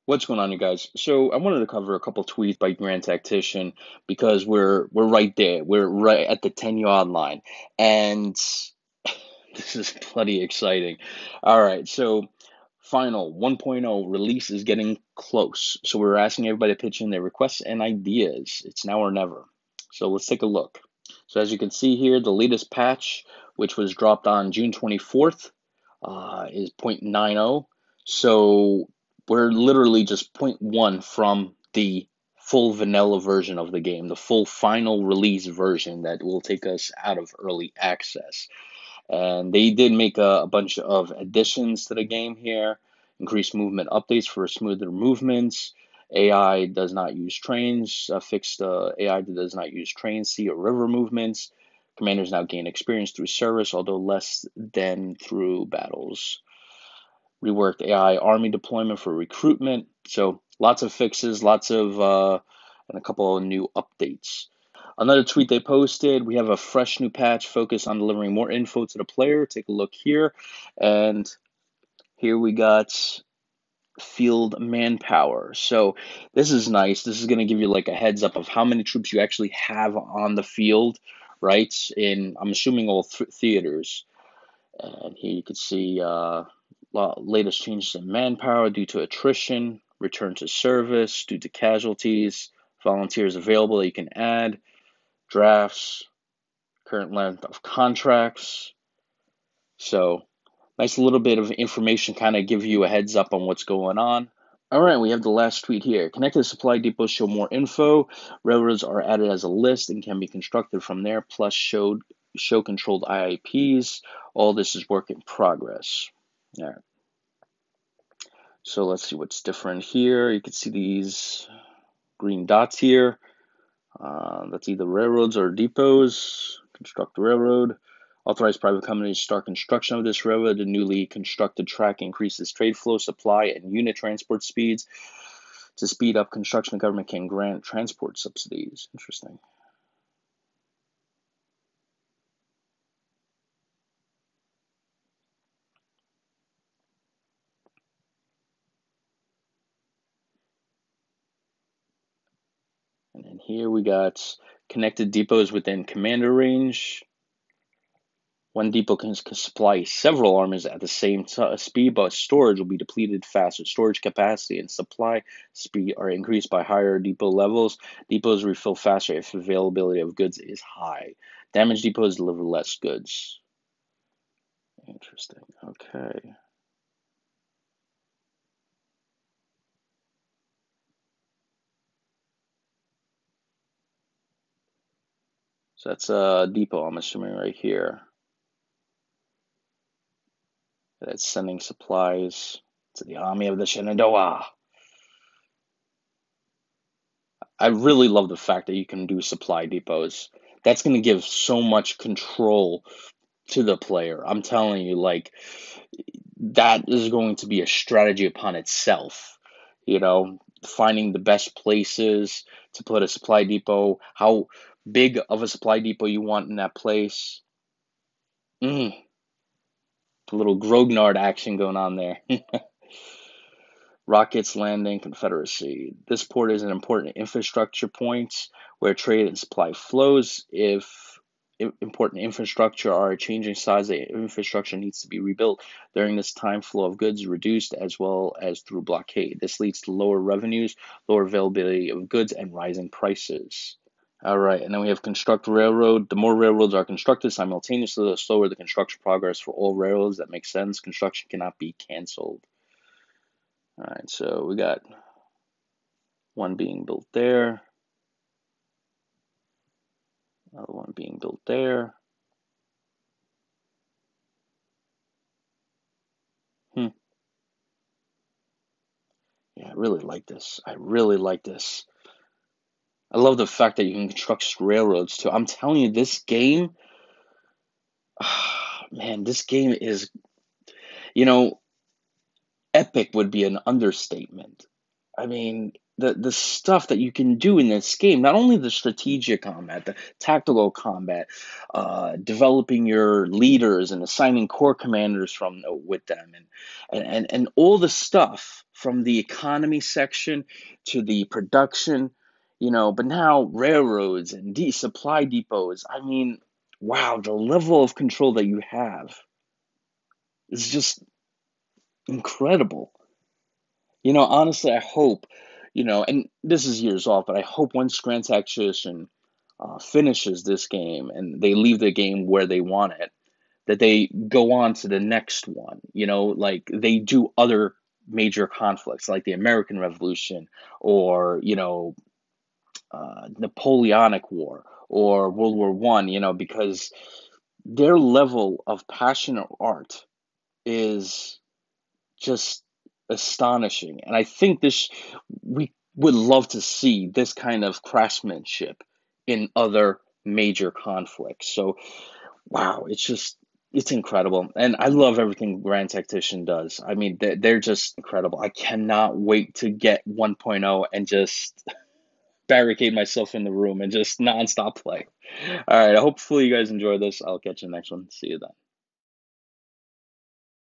What's going on, you guys? So I wanted to cover a couple tweets by Grand Tactician because we're right there. We're right at the 10-yard line, and this is bloody exciting. All right, so final 1.0 release is getting close. So we're asking everybody to pitch in their requests and ideas. It's now or never. So let's take a look. So as you can see here, the latest patch, which was dropped on June 24th, is 0.90. So we're literally just zero point 0.1 from the full vanilla version of the game, the full final release version that will take us out of early access. And they did make a bunch of additions to the game here, increased movement updates for smoother movements. AI does not use trains, fixed AI that does not use train, sea, or river movements. Commanders now gain experience through service, although less than through battles. Reworked AI army deployment for recruitment. So lots of fixes, and a couple of new updates. Another tweet they posted, we have a fresh new patch focused on delivering more info to the player. Take a look here. And here we got field manpower. So this is nice. This is going to give you like a heads up of how many troops you actually have on the field, right? In, I'm assuming, all theaters. And here you can see latest changes in manpower due to attrition, return to service due to casualties, volunteers available that you can add, drafts, current length of contracts. So nice little bit of information, kind of give you a heads up on what's going on. All right, we have the last tweet here. Connected supply depots show more info. Railroads are added as a list and can be constructed from there, plus show controlled IIPs. All this is work in progress. All right. So let's see what's different here. You can see these green dots here. That's either railroads or depots. Construct a railroad. Authorized private companies start construction of this railroad. The newly constructed track increases trade flow, supply, and unit transport speeds. To speed up construction, the government can grant transport subsidies. Interesting. And then here we got connected depots within commander range. One depot can supply several armies at the same speed, but storage will be depleted faster. Storage capacity and supply speed are increased by higher depot levels. Depots refill faster if availability of goods is high. Damaged depots deliver less goods. Interesting. Okay. So that's a depot, I'm assuming, right here. That's sending supplies to the army of the Shenandoah. I really love the fact that you can do supply depots. That's going to give so much control to the player. I'm telling you, like, that is going to be a strategy upon itself. You know, finding the best places to put a supply depot, how big of a supply depot you want in that place. Mm, a little grognard action going on there. Rockets landing Confederacy. This port is an important infrastructure point where trade and supply flows. If important infrastructure are changing size, the infrastructure needs to be rebuilt. During this time, flow of goods reduced as well as through blockade. This leads to lower revenues, lower availability of goods, and rising prices. All right, and then we have construct railroad. The more railroads are constructed simultaneously, the slower the construction progress for all railroads. That makes sense. Construction cannot be canceled. All right, so we got one being built there, another one being built there. Hmm. Yeah, I really like this. I really like this. I love the fact that you can construct railroads too. I'm telling you, this game, man, this game is, you know, epic would be an understatement. I mean, the stuff that you can do in this game, not only the strategic combat, the tactical combat, developing your leaders and assigning core commanders from with them, and all the stuff from the economy section to the production, but now railroads and supply depots. I mean, wow, the level of control that you have is just incredible. Honestly, I hope, and this is years off, but I hope once Grand Tactician finishes this game and they leave the game where they want it, that they go on to the next one, like they do other major conflicts like the American Revolution or, Napoleonic War or World War One, because their level of passionate art is just astonishing. And I think we would love to see this kind of craftsmanship in other major conflicts. So, wow, it's incredible. And I love everything Grand Tactician does. I mean, they're just incredible. I cannot wait to get 1.0 and just barricade myself in the room and just nonstop play. All right, hopefully you guys enjoy this. I'll catch you in the next one. See you then.